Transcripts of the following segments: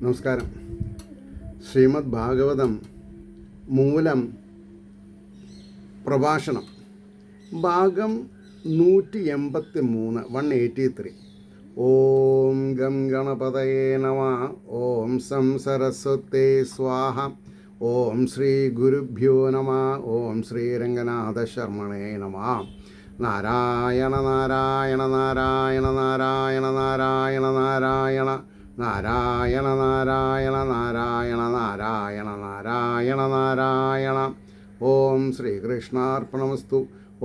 നമസ്കാരം. ശ്രീമദ് ഭാഗവതം മൂലം പ്രഭാഷണം ഭാഗം 183. ഓം ഗം ഗണപതയേ നമഃ. ഓം സം സരസ്വതേ സ്വാഹ. ഓം ശ്രീ ഗുരുഭ്യോ നമഃ. ഓം ശ്രീ രംഗനാഥ ശർമ്മണേ നമഃ. നാരായണ നാരായണ നാരായണ നാരായണ നാരായണ നാരായണ നാരായണ നാരായണ നാരായണ നാരായണ നാരായണ നാരായണ. ഓം ശ്രീകൃഷ്ണാർപ്പണമസ്തു.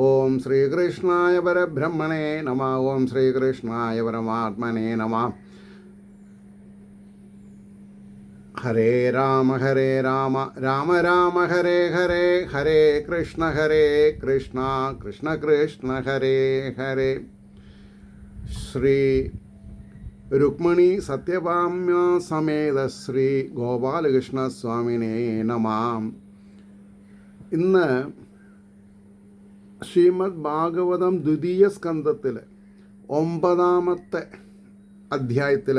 ഓം ശ്രീകൃഷ്ണായ പരബ്രഹ്മണേ നമഃ. ഓം ശ്രീകൃഷ്ണായ പരമാത്മനേ നമഃ. ഹരേ രാമ രാമ രാമ ഹരേ ഹരേ, ഹരേ കൃഷ്ണ കൃഷ്ണ കൃഷ്ണ ഹരേ ഹരേ. ശ്രീ രുക്മിണി സത്യഭാമ്യ സമേത ശ്രീ ഗോപാലകൃഷ്ണ സ്വാമിനേ നമഃ. ഇന്ന് ശ്രീമദ് ഭാഗവതം ദ്വിതീയ സ്കന്ധത്തിൽ 9-ാമത്തെ അധ്യായത്തിൽ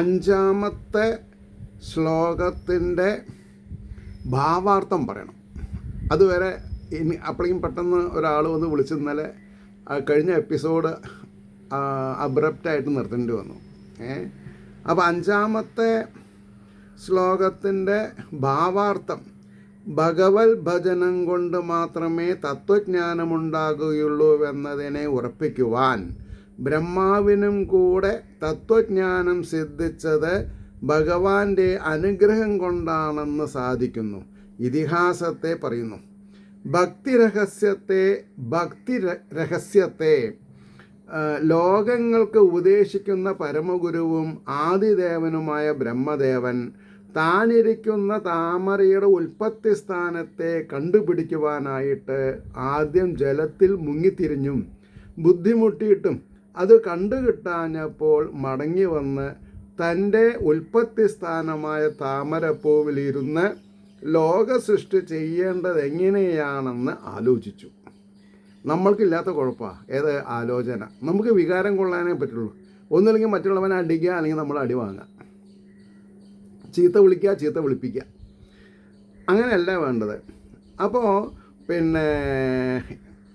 5-ാമത്തെ ശ്ലോകത്തിൻ്റെ ഭാവാർത്ഥം പറയണം. അതുവരെ ഇനി അപ്പോഴേക്കും പെട്ടെന്ന് ഒരാൾ വന്ന് വിളിച്ചിരുന്നാലേ കഴിഞ്ഞ എപ്പിസോഡ് അബ്രപ്റ്റായിട്ട് നിർത്തേണ്ടി വന്നു. അപ്പോൾ 5-ാമത്തെ ശ്ലോകത്തിൻ്റെ ഭാവാർത്ഥം: ഭഗവത് ഭജനം കൊണ്ട് മാത്രമേ തത്വജ്ഞാനമുണ്ടാകുകയുള്ളൂ എന്നതിനെ ഉറപ്പിക്കുവാൻ ബ്രഹ്മാവിനും കൂടെ തത്വജ്ഞാനം സിദ്ധിച്ചത് ഭഗവാന്റെ അനുഗ്രഹം കൊണ്ടാണെന്ന് സാധിക്കുന്നു. ഇതിഹാസത്തെ പറയുന്നു. ഭക്തിരഹസ്യത്തെ ലോകങ്ങൾക്ക് ഉപദേശിക്കുന്ന പരമഗുരുവും ആദിദേവനുമായ ബ്രഹ്മദേവൻ താനിരിക്കുന്ന താമരയുടെ ഉൽപ്പത്തി സ്ഥാനത്തെ കണ്ടുപിടിക്കുവാനായിട്ട് ആദ്യം ജലത്തിൽ മുങ്ങിത്തിരിഞ്ഞും ബുദ്ധിമുട്ടിയിട്ടും അത് കണ്ടുകിട്ടാഞ്ഞപ്പോൾ മടങ്ങി വന്ന് തൻ്റെ ഉൽപ്പത്തി സ്ഥാനമായ താമരപ്പൂവിലിരുന്ന് ലോക സൃഷ്ടി ചെയ്യേണ്ടത് എങ്ങനെയാണെന്ന് ആലോചിച്ചു. നമ്മൾക്കില്ലാത്ത കുഴപ്പമാണ് ഏത് ആലോചന. നമുക്ക് വികാരം കൊള്ളാനേ പറ്റുള്ളൂ. ഒന്നുമില്ലെങ്കിൽ മറ്റുള്ളവനെ അടിക്കുക, അല്ലെങ്കിൽ നമ്മൾ അടി വാങ്ങുക, ചീത്ത വിളിക്കുക, ചീത്ത വിളിപ്പിക്കുക. അങ്ങനെയല്ല വേണ്ടത്. അപ്പോൾ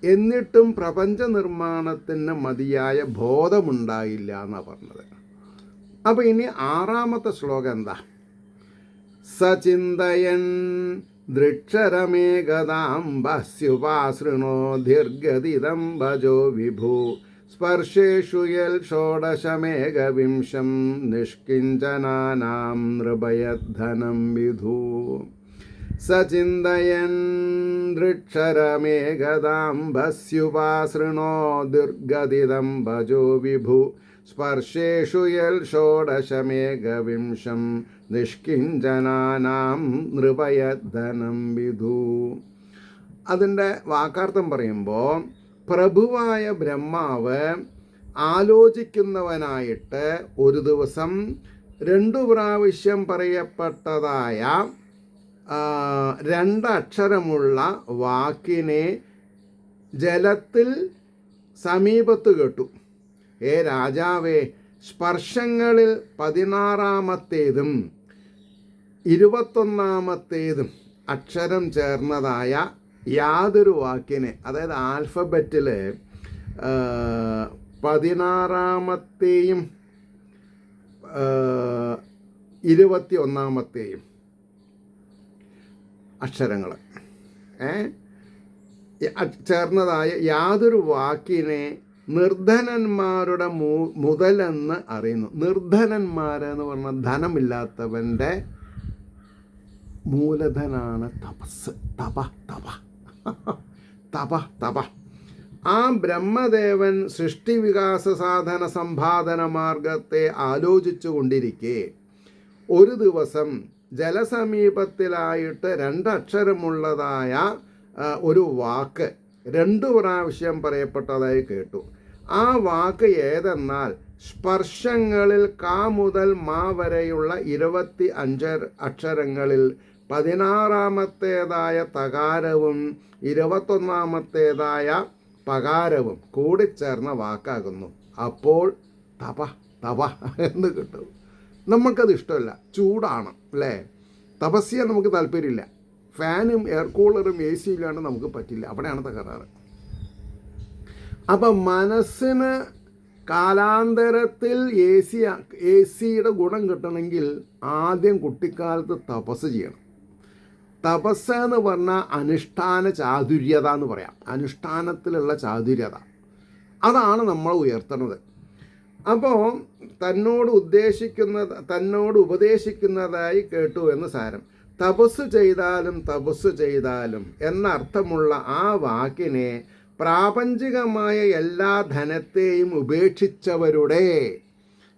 എന്നിട്ടും പ്രപഞ്ച നിർമ്മാണത്തിന് മതിയായ ബോധമുണ്ടായില്ല എന്നാണ് പറഞ്ഞത്. അപ്പോൾ ഇനി 6-ാമത്തെ ശ്ലോകം എന്താ? സചിന്തയൻ ദൃക്ഷരമേകതാം ഭസ്യുപാസൃണോ ദീർഘതിദം ഭജോ വിഭു സ്പർശേഷു യൽ ഷോഡശമേകവിംശം നിഷ്കിഞ്ചനാനാം നൃപയദ്ധനം വിധു. സചിന്തയൻ ദൃക്ഷരമേകതാം ഭസ്യുപാസൃണോ ദീർഘതിദം ഭജോ വിഭു സ്പർശേഷു യൽ ഷോഡശമേകവിംശം നിഷ്കിഞ്ചനാനാം നൃപയദ്ധനം വിധു. അതിൻ്റെ വാക്കാർത്ഥം പറയുമ്പോൾ, പ്രഭുവായ ബ്രഹ്മാവ് ആലോചിക്കുന്നവനായിട്ട് ഒരു ദിവസം 2 പ്രാവശ്യം പറയപ്പെട്ടതായ 2 അക്ഷരമുള്ള വാക്കിനെ ജലത്തിൽ സമീപത്ത് കേട്ടു. ഏ രാജാവേ, സ്പർശങ്ങളിൽ 16-ാമത്തേതും 21-ാമത്തേതും അക്ഷരം ചേർന്നതായ യാതൊരു വാക്കിനെ, അതായത് ആൽഫബറ്റിൽ 16-ാമത്തെയും 21-ാമത്തെയും അക്ഷരങ്ങൾ ചേർന്നതായ യാതൊരു വാക്കിനെ നിർധനന്മാരുടെ മുതലെന്ന് അറിയുന്നു. നിർധനന്മാരെന്ന് പറഞ്ഞാൽ ധനമില്ലാത്തവൻ്റെ മൂലധനാണ് തപസ്. തപ. ആ ബ്രഹ്മദേവൻ സൃഷ്ടിവികാസ സാധന സമ്പാദന മാർഗത്തെ ആലോചിച്ചു കൊണ്ടിരിക്കെ ഒരു ദിവസം ജലസമീപത്തിലായിട്ട് 2 അക്ഷരമുള്ളതായ ഒരു വാക്ക് 2 പ്രാവശ്യം പറയപ്പെട്ടതായി കേട്ടു. ആ വാക്ക് ഏതെന്നാൽ സ്പർശങ്ങളിൽ കാ മുതൽ മാ വരെയുള്ള 25 അക്ഷരങ്ങളിൽ 16-ാമത്തേതായ തകാരവും 21-ാമത്തേതായ പകാരവും കൂടിച്ചേർന്ന വാക്കാകുന്നു. അപ്പോൾ തപ എന്ന് കിട്ടും. നമുക്കത് ഇഷ്ടമല്ല, ചൂടാണ് അല്ലേ. തപസ് ചെയ്യാൻ നമുക്ക് താല്പര്യമില്ല. ഫാനും എയർ കൂളറും എ സി ഇല്ലാണ്ട് നമുക്ക് പറ്റില്ല. അവിടെയാണ് തകരാറ്. അപ്പം മനസ്സിന് കാലാന്തരത്തിൽ എ സിയുടെ ഗുണം കിട്ടണമെങ്കിൽ ആദ്യം കുട്ടിക്കാലത്ത് തപസ് ചെയ്യണം. തപസ് എന്ന് പറഞ്ഞാൽ അനുഷ്ഠാന ചാതുര്യത എന്ന് പറയാം. അനുഷ്ഠാനത്തിലുള്ള ചാതുര്യത, അതാണ് നമ്മൾ ഉയർത്തുന്നത്. അപ്പോൾ തന്നോട് ഉപദേശിക്കുന്നതായി കേട്ടു എന്ന് സാരം. തപസ് ചെയ്താലും എന്നർത്ഥമുള്ള ആ വാക്കിനെ പ്രാപഞ്ചികമായ എല്ലാ ധനത്തെയും ഉപേക്ഷിച്ചവരുടെ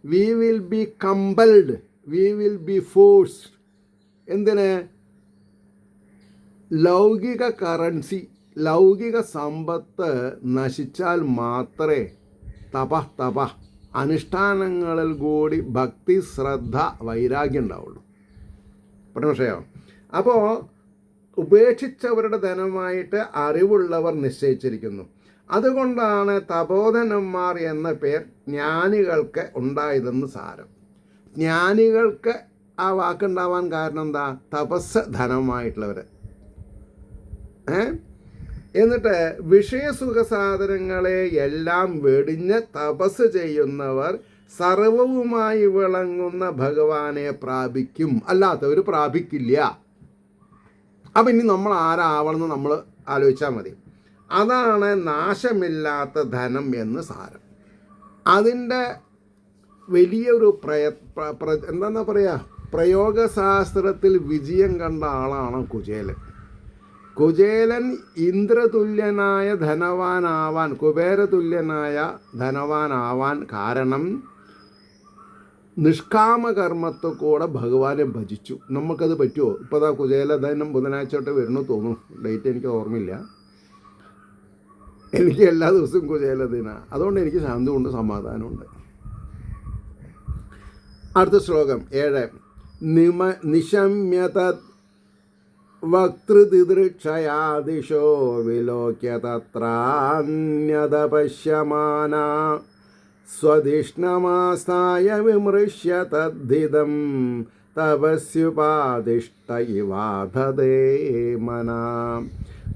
we will be compelled, we will be forced. എന്തിന്? ലൗകിക കറൻസി, ലൗകിക സമ്പത്ത് നശിച്ചാൽ മാത്രമേ തപ അനുഷ്ഠാനങ്ങളിൽ കൂടി ഭക്തി, ശ്രദ്ധ, വൈരാഗ്യം ഉണ്ടാവുള്ളൂ. പക്ഷേ അപ്പോൾ ഉപേക്ഷിച്ചവരുടെ ധനമായിട്ട് അറിവുള്ളവർ നിശ്ചയിച്ചിരിക്കുന്നു. അതുകൊണ്ടാണ് തപോധനന്മാർ എന്ന പേർ ജ്ഞാനികൾക്ക് ഉണ്ടായതെന്ന് സാരം. ജ്ഞാനികൾക്ക് ആ വാക്കുണ്ടാവാൻ കാരണം എന്താ? തപസ് ധനമായിട്ടുള്ളവർ. എന്നിട്ട് വിഷയസുഖ സാധനങ്ങളെ എല്ലാം വെടിഞ്ഞ് തപസ് ചെയ്യുന്നവർ സർവവുമായി വിളങ്ങുന്ന ഭഗവാനെ പ്രാപിക്കും, അല്ലാത്തവർ പ്രാപിക്കില്ല. അപ്പം ഇനി നമ്മൾ ആരാവണമെന്ന് നമ്മൾ ആലോചിച്ചാൽ മതി. അതാണ് നാശമില്ലാത്ത ധനം എന്ന് സാരം. അതിൻ്റെ വലിയൊരു എന്താ പറയുക, പ്രയോഗശാസ്ത്രത്തിൽ വിജയം കണ്ട ആളാണ് കുചേലൻ. കുചേലൻ ഇന്ദ്രതുല്യനായ ധനവാനാവാൻ, കുബേരതുല്യനായ ധനവാനാവാൻ കാരണം നിഷ്കാമകർമ്മത്തിൽ കൂടെ ഭഗവാനെ ഭജിച്ചു. നമുക്കത് പറ്റുമോ? ഇപ്പോൾ അതാ കുചേലധനം ബുധനാഴ്ച തൊട്ട് വരുന്നു തോന്നുന്നു, ഡേറ്റ് എനിക്ക് ഓർമ്മയില്ല. എനിക്ക് എല്ലാ ദിവസവും കുചേലദിനാണ്. അതുകൊണ്ട് എനിക്ക് ശാന്തമുണ്ട്, സമാധാനമുണ്ട്. അടുത്ത ശ്ലോകം 7. നിശമ്യത വക്തൃതിദൃക്ഷയാദിശോ വിലോക്യ തത്രാന്യത പശ്യമാന സ്വധിഷ്ണമാസ്ഥായ വിമൃശ്യ തദ്ധിതം തപസ്യുപാദിഷ്ട ഇവാധതേ മനാ.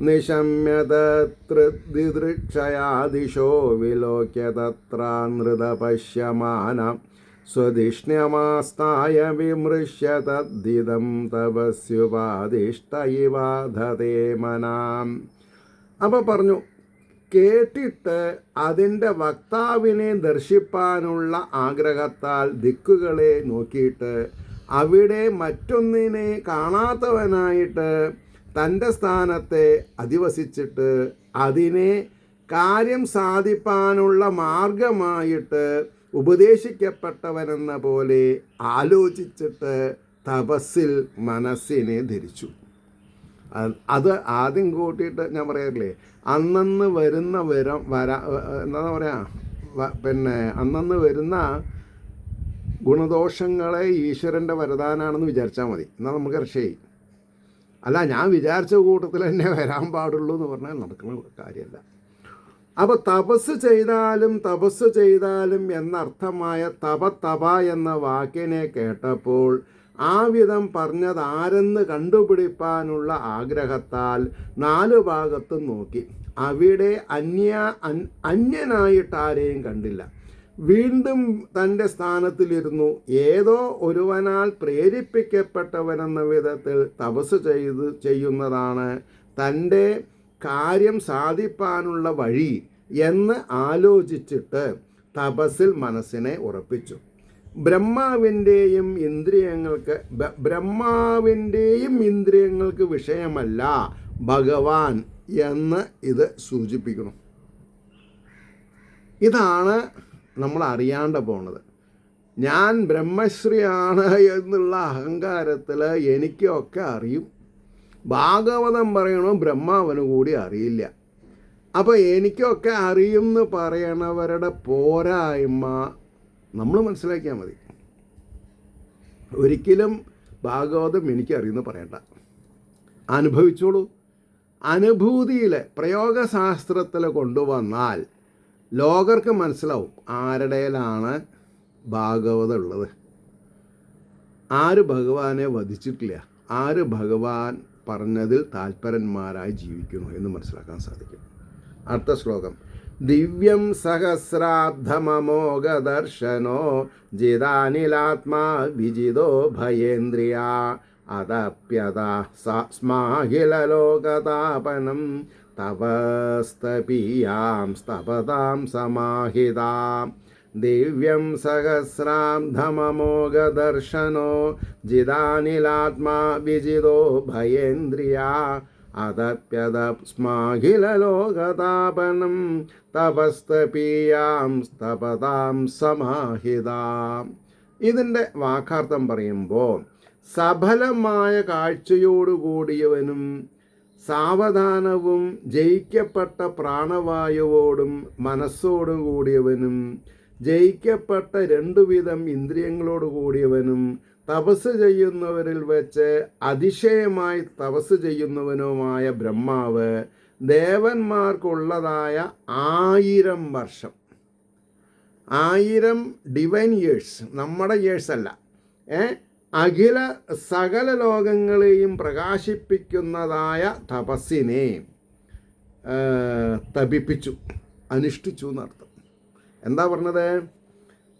നിശമ്യതൃദിദൃക്ഷയാദിശോ വിലോക്യ തത്രാനൃത പശ്യമാന സ്വധിഷ്ണ്യമാസ്ഥായ വിമൃശ്യ തദ്ധിതം തപസ്യുപാദിഷ്ട ഇവാധതേ മനാ. അപ്പോൾ പറഞ്ഞു, കേട്ടിട്ട് അതിൻ്റെ വക്താവിനെ ദർശിപ്പാനുള്ള ആഗ്രഹത്താൽ ദിക്കുകളെ നോക്കിയിട്ട് അവിടെ മറ്റൊന്നിനെ കാണാത്തവനായിട്ട് തൻ്റെ സ്ഥാനത്തെ അധിവസിച്ചിട്ട് അതിനെ കാര്യം സാധിപ്പാനുള്ള മാർഗമായിട്ട് ഉപദേശിക്കപ്പെട്ടവനെന്ന പോലെ ആലോചിച്ചിട്ട് തപസ്സിൽ മനസ്സിനെ ധരിച്ചു. അത് ആദ്യം കൂട്ടിയിട്ട് ഞാൻ പറയാറില്ലേ, അന്നന്ന് വരുന്ന എന്താ പറയുക, അന്നന്ന് വരുന്ന ഗുണദോഷങ്ങളെ ഈശ്വരൻ്റെ വരദാനാണെന്ന് വിചാരിച്ചാൽ മതി. എന്നാൽ നമുക്ക് രക്ഷയായി. അല്ല, ഞാൻ വിചാരിച്ച കൂട്ടത്തിൽ തന്നെ വരാൻ പാടുള്ളൂ എന്ന് പറഞ്ഞാൽ നടക്കുന്ന കാര്യമല്ല. അപ്പോൾ തപസ് ചെയ്താലും എന്നർത്ഥമായ തപ എന്ന വാക്കിനെ കേട്ടപ്പോൾ ആ വിധം പറഞ്ഞതാരെന്ന് കണ്ടുപിടിപ്പാനുള്ള ആഗ്രഹത്താൽ 4 ഭാഗത്തും നോക്കി. അവിടെ അന്യനായിട്ടാരെയും കണ്ടില്ല. വീണ്ടും തൻ്റെ സ്ഥാനത്തിലിരുന്നു. ഏതോ ഒരുവനാൽ പ്രേരിപ്പിക്കപ്പെട്ടവനെന്ന വിധത്തിൽ തപസ് ചെയ്യുന്നതാണ് തൻ്റെ കാര്യം സാധിപ്പാനുള്ള വഴി എന്ന് ആലോചിച്ചിട്ട് തപസ്സിൽ മനസ്സിനെ ഉറപ്പിച്ചു. ബ്രഹ്മാവിൻ്റെയും ഇന്ദ്രിയങ്ങൾക്ക് വിഷയമല്ല ഭഗവാൻ എന്ന് ഇത് സൂചിപ്പിക്കണം. ഇതാണ് നമ്മൾ അറിയാണ്ട് പോണത്. ഞാൻ ബ്രഹ്മശ്രീയാണ് എന്നുള്ള അഹങ്കാരത്തിൽ എനിക്കൊക്കെ അറിയും. ഭാഗവതം പറയണോ ബ്രഹ്മാവന് കൂടി അറിയില്ല. അപ്പോൾ എനിക്കൊക്കെ അറിയും എന്ന് പറയണവരുടെ പോരായ്മ നമ്മൾ മനസ്സിലാക്കിയാൽ മതി. ഒരിക്കലും ഭാഗവതം എനിക്കറിയുമെന്ന് പറയണ്ട, അനുഭവിച്ചോളൂ. അനുഭൂതിയിൽ പ്രയോഗശാസ്ത്രത്തിൽ കൊണ്ടുവന്നാൽ ലോകർക്ക് മനസ്സിലാവും ആരുടെയിലാണ് ഭാഗവതം ഉള്ളത്? ആര് ഭഗവാനെ വധിച്ചിട്ടില്ല? ആര് ഭഗവാൻ പറഞ്ഞതിൽ താൽപരന്മാരായി ജീവിക്കുന്നു എന്ന് മനസ്സിലാക്കാൻ സാധിക്കും. അടുത്ത ശ്ലോകം: ദിവ്യം സഹസ്രാബ്ധമമോഘദർശനോ ജിതാനിലാത്മാ വിജിതോ ഭയേന്ദ്രിയ അതപ്യത സ്മാഹിലലോകതാപനം തപസ്തപീയാം സ്തപതാം സമാഹിതാം. ദിവ്യം സഹസ്രാബ്ധമമോഘദർശനോ ജിതാനിലാത്മാ വിജിതോ ഭയേന്ദ്രിയ അതപ്യതസ്മാഖിലലോകതാപനം തപസ്തപീയാം സ്തപതാം സമാഹിതാം. ഇതിൻ്റെ വാക്കാർത്ഥം പറയുമ്പോൾ സഫലമായ കാഴ്ചയോടുകൂടിയവനും സാവധാനവും ജയിക്കപ്പെട്ട പ്രാണവായുവോടും മനസ്സോടും കൂടിയവനും ജയിക്കപ്പെട്ട രണ്ടുവിധം ഇന്ദ്രിയങ്ങളോട് കൂടിയവനും തപസ് ചെയ്യുന്നവരിൽ വെച്ച് അതിശയമായി തപസ് ചെയ്യുന്നവനുമായ ബ്രഹ്മാവ് ദേവന്മാർക്കുള്ളതായ 1000 വർഷം, 1000 ഡിവൈൻ ഇയേഴ്സ്, നമ്മുടെ ഇയേഴ്സ് അല്ല, അഖില സകല ലോകങ്ങളെയും പ്രകാശിപ്പിക്കുന്നതായ തപസ്സിനെ തപിപ്പിച്ചു, അനുഷ്ഠിച്ചു എന്നർത്ഥം. എന്താ പറഞ്ഞത്?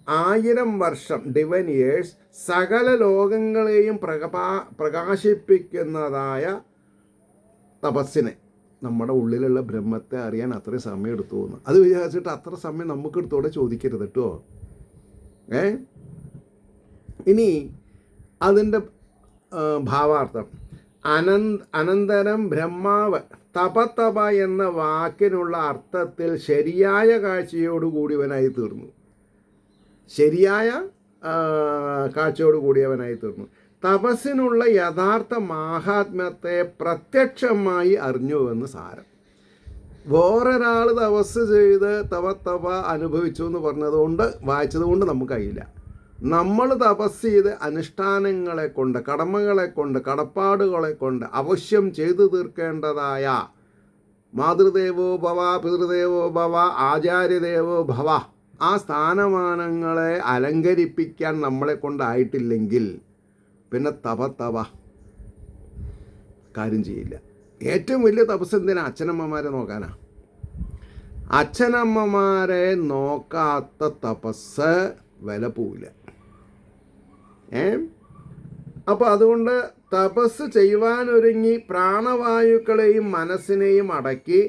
1000 വർഷം ഡിവൈൻ ഇയേഴ്സ് സകല ലോകങ്ങളെയും പ്രകാശിപ്പിക്കുന്നതായ തപസ്സിനെ, നമ്മുടെ ഉള്ളിലുള്ള ബ്രഹ്മത്തെ അറിയാൻ അത്രയും സമയം എടുത്തു എന്ന്. അത് വിചാരിച്ചിട്ട് അത്ര സമയം നമുക്ക് എടുത്തോടെ ചോദിക്കരുത് കേട്ടോ. ഇനി അതിൻ്റെ ഭാവാർത്ഥം: അനന്തരം ബ്രഹ്മാവ് തപ എന്ന വാക്കിനുള്ള അർത്ഥത്തിൽ ശരിയായ കാഴ്ചയോടുകൂടിയവനായി തീർന്നു. ശരിയായ കാഴ്ചയോടുകൂടിയവനായി തീർന്നു. തപസ്സിനുള്ള യഥാർത്ഥ മാഹാത്മ്യത്തെ പ്രത്യക്ഷമായി അറിഞ്ഞുവെന്ന് സാരം. വേറൊരാൾ തപസ് ചെയ്ത് തപ അനുഭവിച്ചു എന്ന് പറഞ്ഞതുകൊണ്ട് വായിച്ചത് കൊണ്ട് നമുക്ക് കഴിയില്ല. നമ്മൾ തപസ് ചെയ്ത് അനുഷ്ഠാനങ്ങളെ കൊണ്ട്, കടമകളെ കൊണ്ട്, കടപ്പാടുകളെ കൊണ്ട് അവശ്യം ചെയ്തു തീർക്കേണ്ടതായ മാതൃദേവോ ഭവ, പിതൃദേവോ ഭവ, ആചാര്യദേവോ ഭവ, ആ സ്ഥാനമാനങ്ങളെ അലങ്കരിപ്പിക്കാൻ നമ്മളെ കൊണ്ടായിട്ടില്ലെങ്കിൽ പിന്നെ തപ കാര്യം ചെയ്യില്ല. ഏറ്റവും വലിയ തപസ് എന്തിനാ? അച്ഛനമ്മമാരെ നോക്കാനാ. അച്ഛനമ്മമാരെ നോക്കാത്ത തപസ് വില പോവില്ല. അപ്പോൾ അതുകൊണ്ട് തപസ് ചെയ്യുവാനൊരുങ്ങി പ്രാണവായുക്കളെയും മനസ്സിനെയും അടക്കി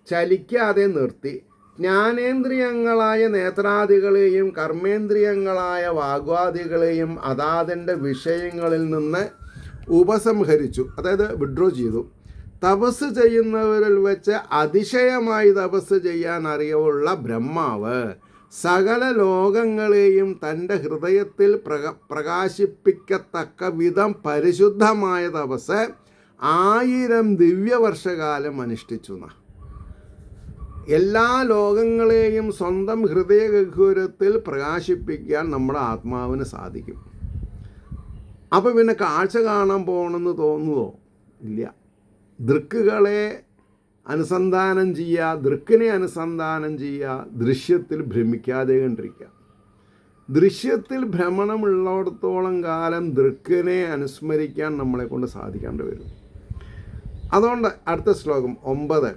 ചലിക്കാതെ നിർത്തി ജ്ഞാനേന്ദ്രിയങ്ങളായ നേത്രാദികളെയും കർമ്മേന്ദ്രിയങ്ങളായ വാഗ്വാദികളെയും അതാതിൻ്റെ വിഷയങ്ങളിൽ നിന്ന് ഉപസംഹരിച്ചു, അതായത് വിഡ്രോ ചെയ്തു. തപസ് ചെയ്യുന്നവരിൽ വെച്ച് അതിശയമായി തപസ് ചെയ്യാൻ അറിവുള്ള ബ്രഹ്മാവ് സകല ലോകങ്ങളെയും തൻ്റെ ഹൃദയത്തിൽ പ്രകാശിപ്പിക്കത്തക്ക വിധം പരിശുദ്ധമായ തപസ് 1000 ദിവ്യവർഷകാലം അനുഷ്ഠിച്ചു. എല്ലാ ലോകങ്ങളെയും സ്വന്തം ഹൃദയഗഹ്വരത്തിൽ പ്രകാശിപ്പിക്കാൻ നമ്മുടെ ആത്മാവിന് സാധിക്കും. അപ്പോൾ പിന്നെ കാഴ്ച കാണാൻ പോകണമെന്ന് തോന്നുമോ? ഇല്ല. ദൃക്കുകളെ അനുസന്ധാനം ചെയ്യുക, ദൃക്കിനെ അനുസന്ധാനം ചെയ്യുക, ദൃശ്യത്തിൽ ഭ്രമിക്കാതെ കണ്ടിരിക്കുക. ദൃശ്യത്തിൽ ഭ്രമണമുള്ളിടത്തോളം കാലം ദൃക്കിനെ അനുസ്മരിക്കാൻ നമ്മളെ കൊണ്ട് സാധിക്കാണ്ട് വരും. അതുകൊണ്ട് അടുത്ത ശ്ലോകം 9: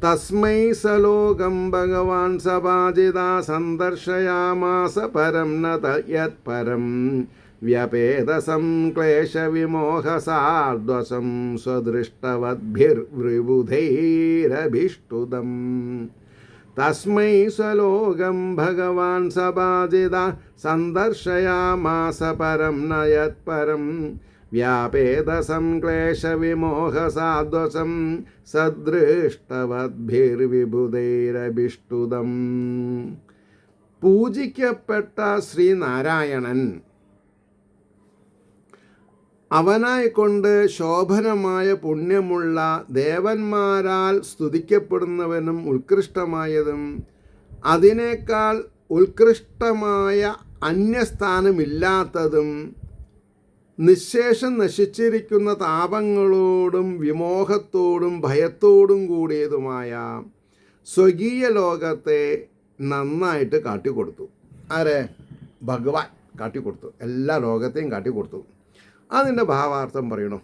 തസ്മൈ സലോകം ഭഗവാൻ സപാജിത സന്ദർശയാമാസ പരം നത യത് പരം വ്യപേദസം ക്ലേശവിമോഹസാദ്വസം സ്വദൃഷ്ടവദ്ഭിർവൃബുധൈരഭിഷ്ടുതം. തസ്മൈ സ്വലോകം ഭഗവാൻ സപാജിത സന്ദർശയാമാസ പരം ന യത് പരം വ്യാപേദസം ക്ലേശവിമോഹസാദ്വസം സദൃഷ്ടവദ്ഭിർവിബുധൈരഭിഷ്ടുതം. പൂജിക്കപ്പെട്ട ശ്രീനാരായണൻ അവനായിക്കൊണ്ട് ശോഭനമായ പുണ്യമുള്ള ദേവന്മാരാൽ സ്തുതിക്കപ്പെടുന്നവനും ഉത്കൃഷ്ടമായതും അതിനേക്കാൾ ഉത്കൃഷ്ടമായ അന്യസ്ഥാനമില്ലാത്തതും നിശേഷം നശിച്ചിരിക്കുന്ന താപങ്ങളോടും വിമോഹത്തോടും ഭയത്തോടും കൂടിയതുമായ സ്വകീയ ലോകത്തെ നന്നായിട്ട് കാട്ടിക്കൊടുത്തു. ആരെ? ഭഗവാൻ കാട്ടിക്കൊടുത്തു, എല്ലാ ലോകത്തെയും കാട്ടിക്കൊടുത്തു. അതിൻ്റെ ഭാവാർത്ഥം പറയണു.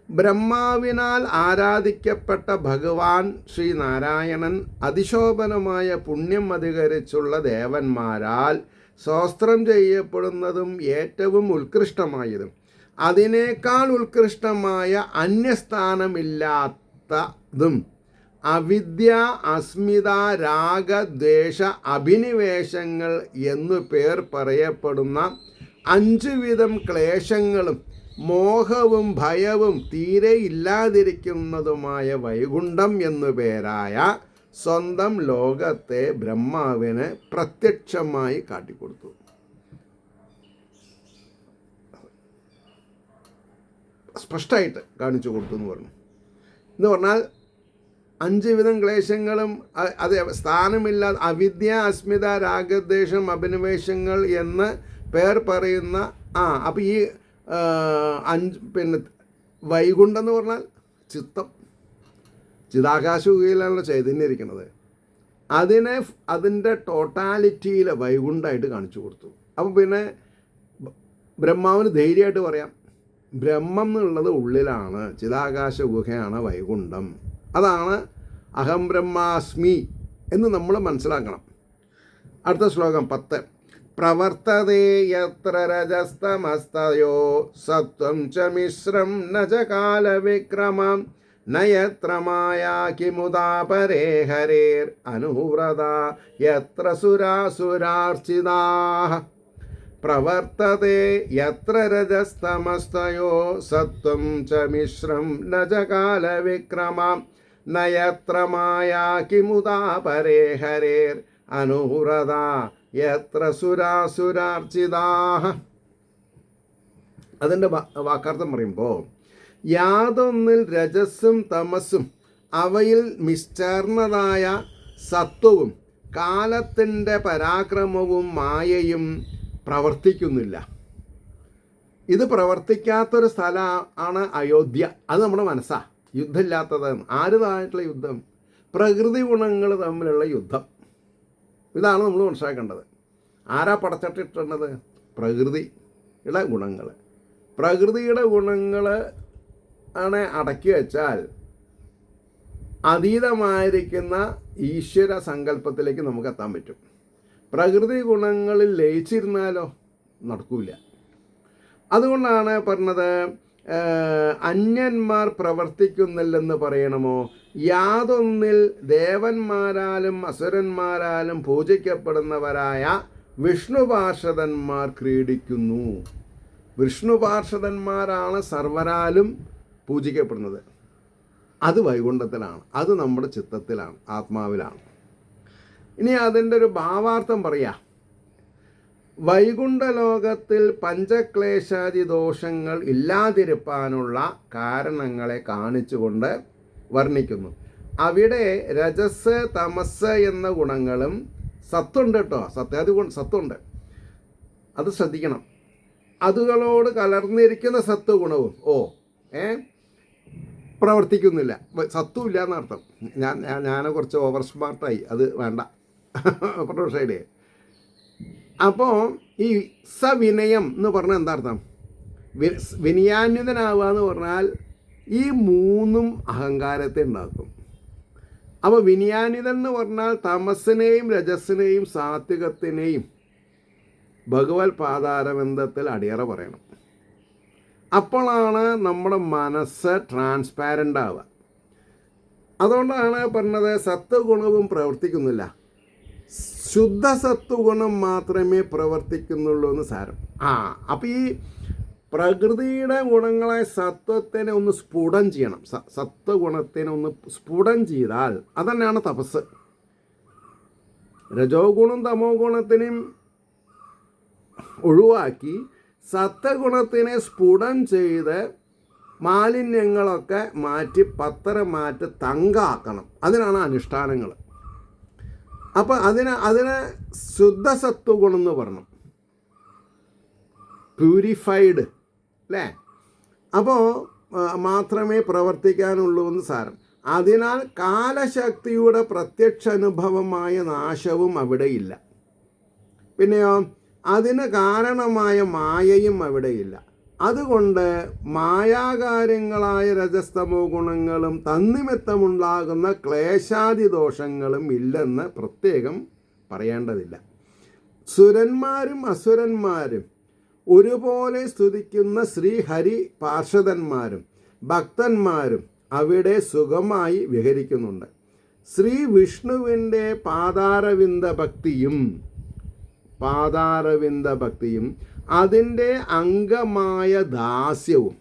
ബ്രഹ്മാവിനാൽ ആരാധിക്കപ്പെട്ട ഭഗവാൻ ശ്രീനാരായണൻ അതിശോഭനമായ പുണ്യം അധികരിച്ചുള്ള ദേവന്മാരാൽ സ്തോത്രം ചെയ്യപ്പെടുന്നതും ഏറ്റവും ഉത്കൃഷ്ടമായതും അതിനേക്കാൾ ഉത്കൃഷ്ടമായ അന്യസ്ഥാനമില്ലാത്തതും അവിദ്യ, അസ്മിത, രാഗ, ദ്വേഷ, അഭിനിവേശങ്ങൾ എന്നു പേർ പറയപ്പെടുന്ന 5 വിധം ക്ലേശങ്ങളും മോഹവും ഭയവും തീരെ ഇല്ലാതിരിക്കുന്നതുമായ വൈകുണ്ഠം എന്നു പേരായ സ്വന്തം ലോകത്തെ ബ്രഹ്മാവിന് പ്രത്യക്ഷമായി കാട്ടിക്കൊടുത്തു. സ്പഷ്ടമായിട്ട് കാണിച്ചു കൊടുത്തു എന്ന് പറഞ്ഞു. എന്ന് പറഞ്ഞാൽ 5 വിധം ക്ലേശങ്ങളും അത് സ്ഥാനമില്ലാതെ അവിദ്യ, അസ്മിത, രാഗദ്വേഷം, അഭിനിവേശങ്ങൾ എന്ന് പേർ പറയുന്ന അപ്പോൾ ഈ 5 വൈകുണ്ഠം എന്ന് പറഞ്ഞാൽ ചിത്തം, ചിതാകാശുകയിലാണല്ലോ ചൈതന്യം ഇരിക്കുന്നത്. അതിൻ്റെ ടോട്ടാലിറ്റിയിൽ വൈകുണ്ഠമായിട്ട് കാണിച്ചു കൊടുത്തു. അപ്പോൾ പിന്നെ ബ്രഹ്മാവിന് ധൈര്യമായിട്ട് പറയാം, ബ്രഹ്മം എന്നുള്ളത് ഉള്ളിലാണ്, ചിതാകാശ ഗുഹയാണ് വൈകുണ്ഠം. അതാണ് അഹം ബ്രഹ്മാസ്മി എന്ന് നമ്മൾ മനസ്സിലാക്കണം. അടുത്ത ശ്ലോകം 10. പ്രവർത്തതേ യത്ര രജസ്തമസ്തയോ സത്വം ച മിശ്രം ന ച കാലവിക്രമം ന യത്ര മായാ കിമുദാ പരേ ഹരേർ അനുവ്രത യത്ര സുരാസുരാർച്ചിതാഃ. പ്രവർത്തതേ യത്ര രജസ്തമസ്തയോ സത്വം ച മിശ്രം ന ച കാലവിക്രമം ന യത്ര മായാ കിമുദാ പരേ ഹരേർ അനുവ്രത യത്ര സുരാസുരാർച്ചിതാഃ. അതിൻ്റെ വാക്കാർത്ഥം പറയുമ്പോൾ യാതൊന്നിൽ രജസ്സും തമസ്സും അവയിൽ മിശ്ചേർന്നതായ സത്വവും കാലത്തിൻ്റെ പരാക്രമവും മായയും പ്രവർത്തിക്കുന്നില്ല. ഇത് പ്രവർത്തിക്കാത്തൊരു സ്ഥലമാണ് അയോധ്യ. അത് നമ്മുടെ മനസ്സാണ്. യുദ്ധമില്ലാത്തതാണ്. ആരുതായിട്ടുള്ള യുദ്ധം? പ്രകൃതി ഗുണങ്ങൾ തമ്മിലുള്ള യുദ്ധം. ഇതാണ് നമ്മൾ മനസ്സിലാക്കേണ്ടത്. ആരാ പടച്ചട്ടിട്ടുള്ളത്? പ്രകൃതിയുടെ ഗുണങ്ങൾ. പ്രകൃതിയുടെ ഗുണങ്ങൾ ആണ് അടക്കി വെച്ചാൽ അതീതമായിരിക്കുന്ന ഈശ്വര സങ്കല്പത്തിലേക്ക് നമുക്ക് എത്താൻ പറ്റും. പ്രകൃതി ഗുണങ്ങളിൽ ലയിച്ചിരുന്നാലോ നടക്കൂല. അതുകൊണ്ടാണ് പറഞ്ഞത് അന്യന്മാർ പ്രവർത്തിക്കുന്നില്ലെന്ന് പറയണമോ? യാതൊന്നിൽ ദേവന്മാരാലും അസുരന്മാരാലും പൂജിക്കപ്പെടുന്നവരായ വിഷ്ണു പാർഷദന്മാർ ക്രീഡിക്കുന്നു. വിഷ്ണു പാർഷദന്മാരാണ് സർവരാലും പൂജിക്കപ്പെടുന്നത്. അത് വൈകുണ്ഠത്തിലാണ്, അത് നമ്മുടെ ചിത്തത്തിലാണ്, ആത്മാവിലാണ്. ഇനി അതിൻ്റെ ഒരു ഭാവാർത്ഥം പറയാം. വൈകുണ്ഠലോകത്തിൽ പഞ്ചക്ലേശാദി ദോഷങ്ങൾ ഇല്ലാതിരിപ്പാനുള്ള കാരണങ്ങളെ കാണിച്ചുകൊണ്ട് വർണ്ണിക്കുന്നു. അവിടെ രജസ്, തമസ് എന്ന ഗുണങ്ങളും സത്തുണ്ട് കേട്ടോ, സത്തുണ്ട്, അത് ശ്രദ്ധിക്കണം. അതുകളോട് കലർന്നിരിക്കുന്ന സത്വ ഗുണവും പ്രവർത്തിക്കുന്നില്ല. സത്വമില്ല എന്നർത്ഥം. ഞാൻ കുറച്ച് ഓവർ സ്മാർട്ടായി, അത് വേണ്ട പ്രൊഫഷയിലേ. അപ്പോൾ ഈ സവിനയം എന്ന് പറഞ്ഞാൽ എന്താ അർത്ഥം? വിനയാന്വിതനാവുക എന്ന് പറഞ്ഞാൽ ഈ 3 അഹങ്കാരത്തെ ഉണ്ടാക്കും. അപ്പോൾ വിനയാന്വിതൻ എന്ന് പറഞ്ഞാൽ തമസ്സിനെയും രജസ്സിനെയും സാത്വികത്തിനെയും ഭഗവത് പാതാരബന്ധത്തിൽ അടിയറ പറയണം. അപ്പോഴാണ് നമ്മുടെ മനസ്സ് ട്രാൻസ്പാരൻ്റ് ആവുക. അതുകൊണ്ടാണ് പറഞ്ഞത് സത്വഗുണവും പ്രവർത്തിക്കുന്നില്ല, ശുദ്ധ സത്വഗുണം മാത്രമേ പ്രവർത്തിക്കുന്നുള്ളൂ എന്ന് സാരം. അപ്പോൾ ഈ പ്രകൃതിയുടെ ഗുണങ്ങളായ സത്വത്തിനെ ഒന്ന് സ്ഫുടം ചെയ്യണം. സത്വഗുണത്തിനെ ഒന്ന് സ്ഫുടം ചെയ്താൽ അതന്നെയാണ് തപസ്. രജോ ഗുണം തമോ ഗുണത്തിനെയും ഒഴിവാക്കി സത്വഗുണത്തിനെ സ്ഫുടം ചെയ്ത് മാലിന്യങ്ങളൊക്കെ മാറ്റി പത്തരം മാറ്റി തങ്കാക്കണം. അതിനാണ് അനുഷ്ഠാനങ്ങൾ. അപ്പോൾ അതിനെ ശുദ്ധ സത്വഗുണം എന്ന് പറഞ്ഞു, പ്യൂരിഫൈഡ് അല്ലേ? അപ്പോൾ മാത്രമേ പ്രവർത്തിക്കാനുള്ളൂ എന്ന് സാരം. അതിനാൽ കാലശക്തിയുടെ പ്രത്യക്ഷ അനുഭവമായ നാശവും അവിടെയില്ല. പിന്നെയോ അതിന് കാരണമായ മായയും അവിടെയില്ല. അതുകൊണ്ട് മായാകാര്യങ്ങളായ രജസ്തമോ ഗുണങ്ങളും തന്നിമിത്തമുണ്ടാകുന്ന ക്ലേശാദി ദോഷങ്ങളും ഇല്ലെന്ന് പ്രത്യേകം പറയേണ്ടതില്ല. സുരന്മാരും അസുരന്മാരും ഒരുപോലെ സ്തുതിക്കുന്ന ശ്രീഹരി പാർഷദന്മാരും ഭക്തന്മാരും അവിടെ സുഖമായി വിഹരിക്കുന്നുണ്ട്. ശ്രീ വിഷ്ണുവിൻ്റെ പാതാരവിന്ദ ഭക്തിയും അതിൻ്റെ അംഗമായ ദാസ്യവും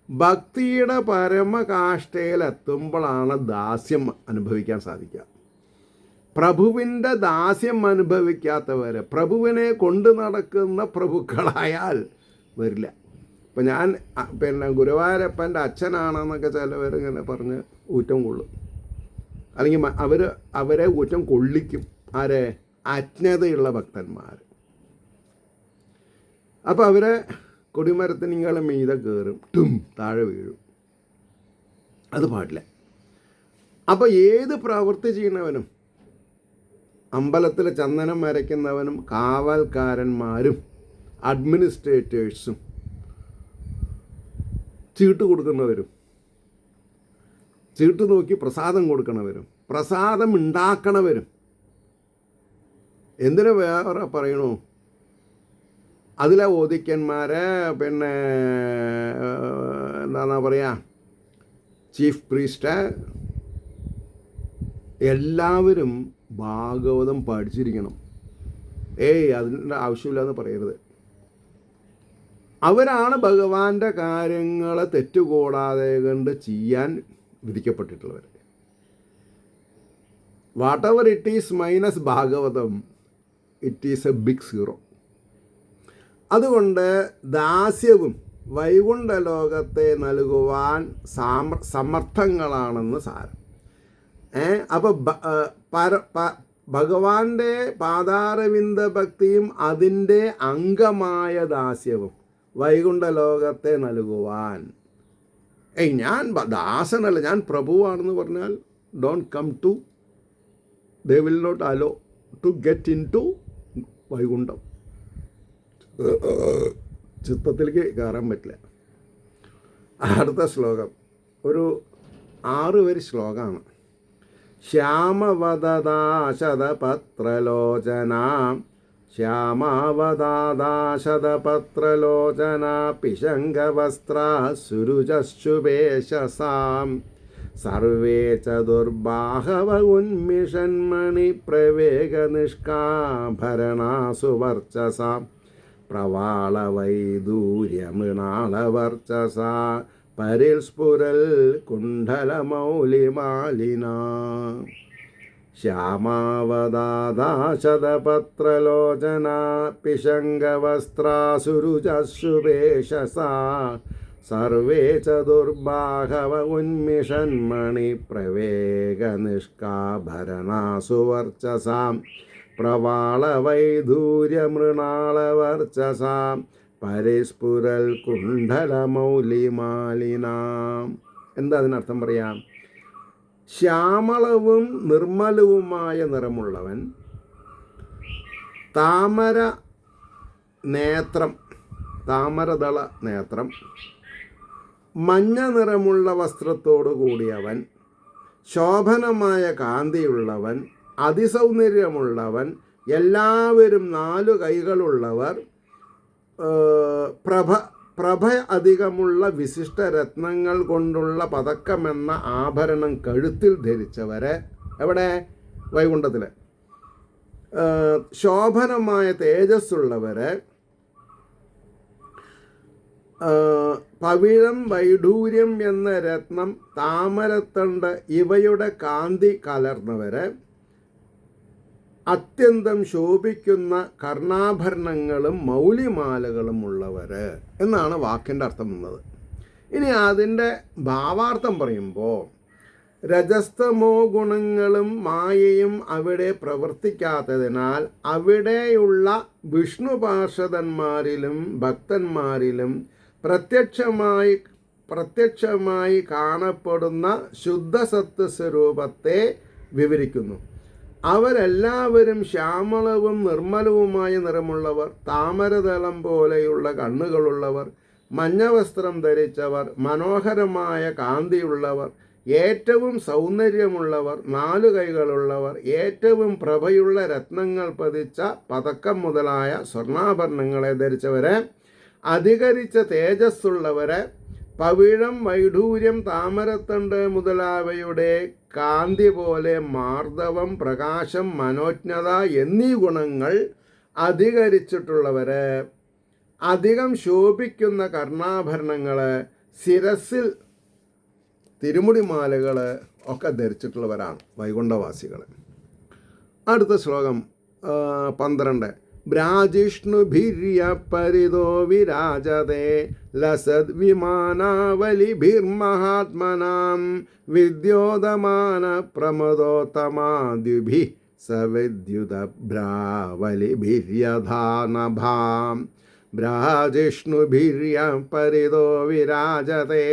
ഭക്തിയുടെ പരമകാഷ്ഠയിലെത്തുമ്പോഴാണ് ദാസ്യം അനുഭവിക്കാൻ സാധിക്കുക. പ്രഭുവിൻ്റെ ദാസ്യം അനുഭവിക്കാത്തവരെ പ്രഭുവിനെ കൊണ്ടു നടക്കുന്ന പ്രഭുക്കളായാൽ വരില്ല. ഇപ്പം ഞാൻ ഗുരുവായൂരപ്പൻ്റെ അച്ഛനാണെന്നൊക്കെ ചിലവരിങ്ങനെ പറഞ്ഞ് ഊറ്റം കൊള്ളും, അല്ലെങ്കിൽ അവരെ ഊറ്റം കൊള്ളിക്കും. ആരെ? അജ്ഞതയുള്ള ഭക്തന്മാർ. അപ്പോൾ അവരെ കൊടിമരത്തിനിങ്ങളെ മീതെ കയറും, താഴെ വീഴും. അത് പാടില്ല. അപ്പോൾ ഏത് പ്രവൃത്തി ചെയ്യുന്നവനും, അമ്പലത്തിൽ ചന്ദനം വരയ്ക്കുന്നവനും കാവൽക്കാരന്മാരും അഡ്മിനിസ്ട്രേറ്റേഴ്സും ചീട്ട് കൊടുക്കുന്നവരും, ചീട്ട് നോക്കി പ്രസാദം കൊടുക്കണവരും, പ്രസാദം ഉണ്ടാക്കണവരും, എന്തിനു വേറെ പറയണു, അതിലെ ഓദിക്കന്മാരെ, പിന്നെ എന്താണെന്നാ പറയുക, ചീഫ് പ്രീസ്റ്റ്, എല്ലാവരും ഭാഗവതം പഠിച്ചിരിക്കണം. അതിൻ്റെ ആവശ്യമില്ലെന്ന് പറയരുത്. അവരാണ് ഭഗവാന്റെ കാര്യങ്ങൾ തെറ്റുകൂടാതെ കണ്ട് ചെയ്യാൻ വിധിക്കപ്പെട്ടിട്ടുള്ളവർ. Whatever it is minus Bhagavatam, it is a big zero. അതുകൊണ്ട് ദാസ്യവും വൈകുണ്ഠലോകത്തെ നൽകുവാൻ സമർത്ഥങ്ങളാണെന്ന് സാരം. അപ്പോൾ ഭഗവാന്റെ പാതാരവിന്ദ ഭക്തിയും അതിൻ്റെ അംഗമായ ദാസ്യവും വൈകുണ്ഠലോകത്തെ നൽകുവാൻ. ഞാൻ ദാസനല്ല, ഞാൻ പ്രഭുവാണെന്ന് പറഞ്ഞാൽ don't come to, they will not allow to get in to Vaikuntham. ചിത്തത്തിലേക്ക് കയറാൻ പറ്റില്ല. അടുത്ത ശ്ലോകം ഒരു 6 വരി ശ്ലോകമാണ്. ശ്യാമാവദാശതപത്രലോചന പിശങ്കവസ്ത്രാ സുരുചശുഭേശസാം സർവേ ച ദുർബാഹവ ഉന്മിഷന്മണി പ്രവേഗനിഷ്കാഭരണാസു വർച്ചസാം പ്രവാളവൈദൂര്യമൃണാളവർച്ചസാ പരിൽ സ്ഫുരൽ കുണ്ഡലമൗലിമാലിനാ. ശ്യാമാവദാശതപത്രലോചന പിശങ്കവസ്ത്രാസുരുചശുഭേശസാ സർവേ ച ദുർബാഹവ ഉന്മിഷന്മണി പ്രവേഗനിഷ്കാഭരണാസു വർച്ചസാം പ്രവാളവൈദൂര്യമൃണാളവർച്ചസാം പരിസ്ഫുരൽ കുണ്ഡലമൗലിമാലിനാം. എന്താ അതിനർത്ഥം പറയാം? ശ്യാമളവും നിർമ്മലവുമായ നിറമുള്ളവൻ, താമരദള നേത്രം, മഞ്ഞ നിറമുള്ള വസ്ത്രത്തോടു കൂടിയവൻ, ശോഭനമായ കാന്തിയുള്ളവൻ, അതിസൗന്ദര്യമുള്ളവൻ, എല്ലാവരും 4 കൈകളുള്ളവർ, പ്രഭ അധികമുള്ള വിശിഷ്ട രത്നങ്ങൾ കൊണ്ടുള്ള പതക്കമെന്ന ആഭരണം കഴുത്തിൽ ധരിച്ചവരെ, എവിടെ? വൈകുണ്ഠത്തിൽ. ശോഭനമായ തേജസ്സുള്ളവരെ, പവിഴം വൈഡൂര്യം എന്ന രത്നം, താമരത്തണ്ട് ഇവയുടെ കാന്തി കലർന്നവരെ, അത്യന്തം ശോഭിക്കുന്ന കർണാഭരണങ്ങളും മൗലിമാലകളും ഉള്ളവർ എന്നാണ് വാക്കിൻ്റെ അർത്ഥം വന്നത്. ഇനി അതിൻ്റെ ഭാവാർത്ഥം പറയുമ്പോൾ രജസ്തമോ ഗുണങ്ങളും മായയും അവിടെ പ്രവർത്തിക്കാത്തതിനാൽ അവിടെയുള്ള വിഷ്ണു പാർഷദന്മാരിലും ഭക്തന്മാരിലും പ്രത്യക്ഷമായി കാണപ്പെടുന്ന ശുദ്ധസത്വ സ്വരൂപത്തെ വിവരിക്കുന്നു. അവരെല്ലാവരും ശ്യാമളവും നിർമ്മലവുമായ നിറമുള്ളവർ, താമരതളം പോലെയുള്ള കണ്ണുകളുള്ളവർ, മഞ്ഞവസ്ത്രം ധരിച്ചവർ, മനോഹരമായ കാന്തിയുള്ളവർ, ഏറ്റവും സൗന്ദര്യമുള്ളവർ, 4 കൈകളുള്ളവർ, ഏറ്റവും പ്രഭയുള്ള രത്നങ്ങൾ പതിച്ച പതക്കം മുതലായ സ്വർണ്ണാഭരണങ്ങളെ ധരിച്ചവരെ, അധികരിച്ച തേജസ്സുള്ളവരെ, പവിഴം, വൈഡൂര്യം, താമരത്തണ്ട് മുതലായവയുടെ കാന്തി പോലെ മാർദ്ദവം, പ്രകാശം, മനോജ്ഞത എന്നീ ഗുണങ്ങൾ അധികരിച്ചിട്ടുള്ളവരെ, അധികം ശോഭിക്കുന്ന കർണാഭരണങ്ങൾ, ശിരസിൽ തിരുമുടിമാലകൾ ഒക്കെ ധരിച്ചിട്ടുള്ളവരാണ് വൈകുണ്ഠവാസികൾ. അടുത്ത ശ്ലോകം 12. ബ്രാജിഷ്ണുഭിര്യ പരിതോ വിരാജതേ ലസദ് വിമാനാവലിഭിർമഹാത്മനാം വിദ്യോതമാന പ്രമദോത്തമാദ്യുഭി സവിദ്യുതഭ്രാവലിഭിര്യധാനഭാം. ബ്രാജിഷ്ണുഭിര്യ പരിതോ വിരാജതേ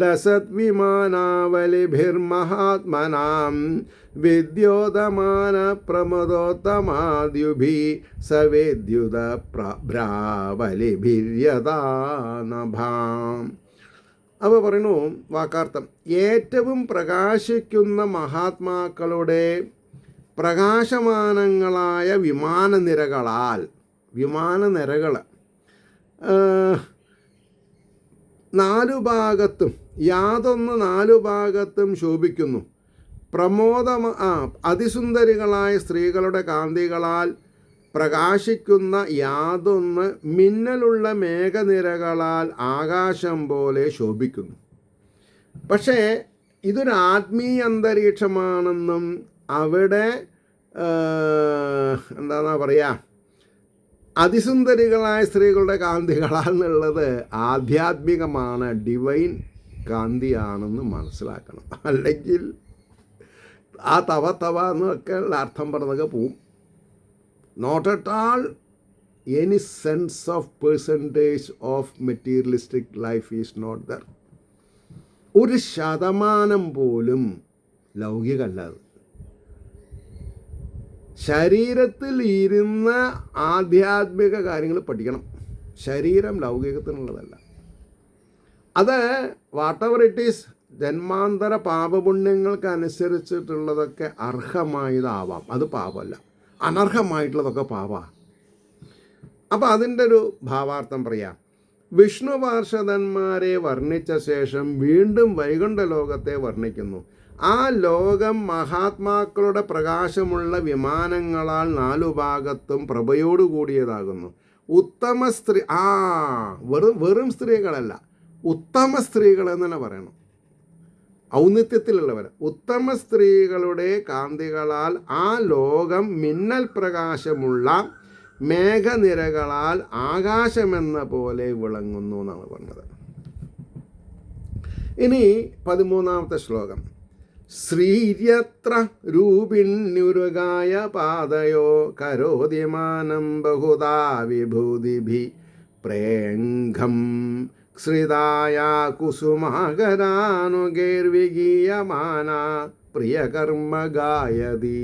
ലസത് വിമാനാവലിഭിർമഹാത്മനാം വിദ്യോതമാന പ്രമദോത്തമാദ്യുഭി സവിദ്യുത ഭ്രാവലിഭിര്യദാനഭാം. അപ്പോൾ പറയുന്നു വാക്കാർത്ഥം, ഏറ്റവും പ്രകാശിക്കുന്ന മഹാത്മാക്കളുടെ പ്രകാശമാനങ്ങളായ വിമാനനിരകൾ 4 ഭാഗത്തും യാതൊന്ന് 4 ഭാഗത്തും ശോഭിക്കുന്നു. അതിസുന്ദരികളായ സ്ത്രീകളുടെ കാന്തികളാൽ പ്രകാശിക്കുന്ന യാതൊന്ന് മിന്നലുള്ള മേഘനിരകളാൽ ആകാശം പോലെ ശോഭിക്കുന്നു. പക്ഷേ ഇതൊരു ആത്മീയ അന്തരീക്ഷമാണെന്നും അവിടെ എന്താണെന്നാ പറയുക, അതിസുന്ദരികളായ സ്ത്രീകളുടെ കാന്തികളാൽ എന്നുള്ളത് ആധ്യാത്മികമാണ്, ഡിവൈൻ കാന്തിയാണെന്ന് മനസ്സിലാക്കണം. അല്ലെങ്കിൽ ആ തവ എന്നൊക്കെ ഉള്ള അർത്ഥം പറഞ്ഞതൊക്കെ പോവും. Not at all any sense of percentage of materialistic life is not there. 1% പോലും ലൗകികമല്ലാതെ ശരീരത്തിൽ ഇരുന്ന് ആധ്യാത്മിക കാര്യങ്ങൾ പഠിക്കണം. ശരീരം ലൗകികത്തിനുള്ളതല്ല. അത് വാട്ടെവർ ഇറ്റ് ഈസ്, ജന്മാന്തര പാപപുണ്യങ്ങൾക്ക് അനുസരിച്ചിട്ടുള്ളതൊക്കെ അർഹമായതാവാം, അത് പാപമല്ല. അനർഹമായിട്ടുള്ളതൊക്കെ പാപമാണ്. അപ്പോൾ അതിൻ്റെ ഒരു ഭാവാർത്ഥം പറയാം. വിഷ്ണു പാർഷദന്മാരെ വർണ്ണിച്ച ശേഷം വീണ്ടും വൈകുണ്ഠ ലോകത്തെ വർണ്ണിക്കുന്നു. ആ ലോകം മഹാത്മാക്കളുടെ പ്രകാശമുള്ള വിമാനങ്ങളാൽ 4 ഭാഗത്തും പ്രഭയോടുകൂടിയതാകുന്നു. ഉത്തമ സ്ത്രീ വെറും സ്ത്രീകളല്ല, ഉത്തമ സ്ത്രീകൾ എന്ന് തന്നെ പറയണം, ഔന്നിത്യത്തിലുള്ളവർ. ഉത്തമ സ്ത്രീകളുടെ കാന്തികളാൽ ആ ലോകം മിന്നൽ പ്രകാശമുള്ള മേഘനിരകളാൽ ആകാശമെന്ന പോലെ വിളങ്ങുന്നു എന്നാണ് പറഞ്ഞത്. ഇനി 13ാമത്തെ ശ്ലോകം. ശ്രീര്യത്ര രൂപിണ്യുരുകായ പാദയോ കരോതിമാനം ബഹുധാ വിഭൂതിഭി പ്രേംഘം ശ്രിതായ കുസുമാകരാനുഗൈർവിഗീയമാന പ്രിയകർമ്മ ഗായതി.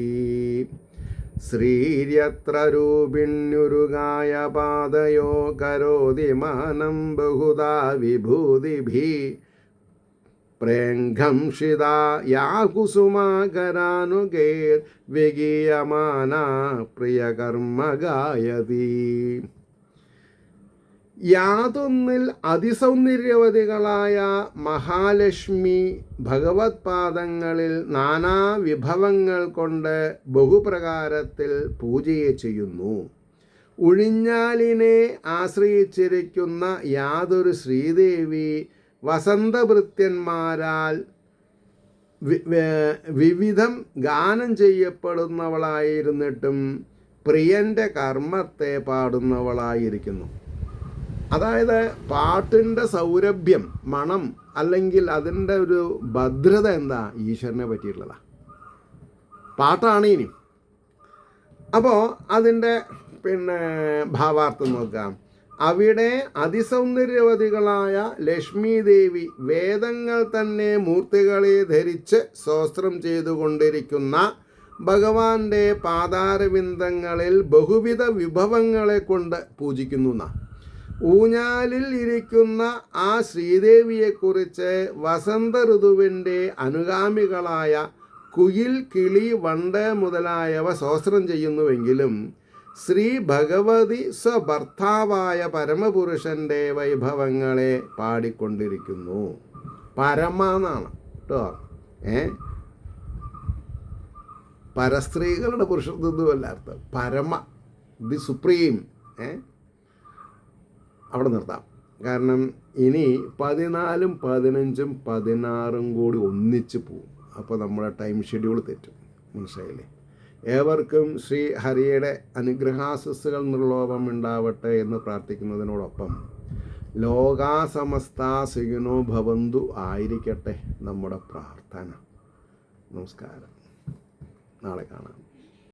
ശ്രീര്യത്ര രൂപിണ്യുരുകായ പാദയോ കരോതിമാനം ബഹുധാ വിഭൂതിഭി പ്രേംഘം ക്ഷിതാ യാ കുസുമാകരാനുഗൈർ വിഗീയമാന പ്രിയകർമ്മ ഗായതി. യാതൊന്നിൽ അതിസൗന്ദര്യവതികളായ മഹാലക്ഷ്മി ഭഗവത് പാദങ്ങളിൽ നാനാ വിഭവങ്ങൾ കൊണ്ട് ബഹുപ്രകാരത്തിൽ പൂജയെ ചെയ്യുന്നു. ഉഴിഞ്ഞാലിനെ ആശ്രയിച്ചിരിക്കുന്ന യാതൊരു ശ്രീദേവി വസന്തഭൃത്യന്മാരാൽ വിവിധം ഗാനം ചെയ്യപ്പെടുന്നവളായിരുന്നിട്ടും പ്രിയൻ്റെ കർമ്മത്തെ പാടുന്നവളായിരിക്കുന്നു. അതായത് പാട്ടിൻ്റെ സൗരഭ്യം, മണം, അല്ലെങ്കിൽ അതിൻ്റെ ഒരു ഭദ്രത എന്താ ഈശ്വരനെ പറ്റിയിട്ടുള്ളതാണ്. പാട്ടാണ് ഇനി. അപ്പോൾ അതിൻ്റെ ഭാവാർത്ഥം നോക്കാം. അവിടെ അതിസൗന്ദര്യവതികളായ ലക്ഷ്മി ദേവി വേദങ്ങൾ തന്നെ മൂർത്തികളെ ധരിച്ച് സ്തോത്രം ചെയ്തുകൊണ്ടിരിക്കുന്ന ഭഗവാന്റെ പാതാരവിന്ദങ്ങളിൽ ബഹുവിധ വിഭവങ്ങളെ കൊണ്ട് പൂജിക്കുന്നു എന്നാ. ഊഞ്ഞാലിൽ ഇരിക്കുന്ന ആ ശ്രീദേവിയെക്കുറിച്ച് വസന്ത ഋതുവിൻ്റെ അനുഗാമികളായ കുയിൽ, കിളി, വണ്ട് മുതലായവ സ്തോത്രം ചെയ്യുന്നുവെങ്കിലും ശ്രീ ഭഗവതി സ്വഭർത്താവായ പരമപുരുഷൻ്റെ വൈഭവങ്ങളെ പാടിക്കൊണ്ടിരിക്കുന്നു. പരമ എന്നാണ് കേട്ടോ. പരസ്ത്രീകളുടെ പുരുഷത്വമല്ല അർത്ഥം. പരമ, ദി സുപ്രീം. അവിടെ നിർത്താം. കാരണം ഇനി 14, 15, 16 കൂടി ഒന്നിച്ച് പോവും. അപ്പോൾ നമ്മുടെ ടൈം ഷെഡ്യൂൾ തെറ്റും. മനസ്സിലായില്ലേ? ഏവർക്കും ശ്രീ ഹരിയുടെ അനുഗ്രഹാശസ്സുകൾ നിർലോഭം ഉണ്ടാവട്ടെ എന്ന് പ്രാർത്ഥിക്കുന്നതിനോടൊപ്പം ലോകാസമസ്ത സുഖിനോ ഭവന്തു ആയിരിക്കട്ടെ നമ്മുടെ പ്രാർത്ഥന. നമസ്കാരം. നാളെ കാണാം.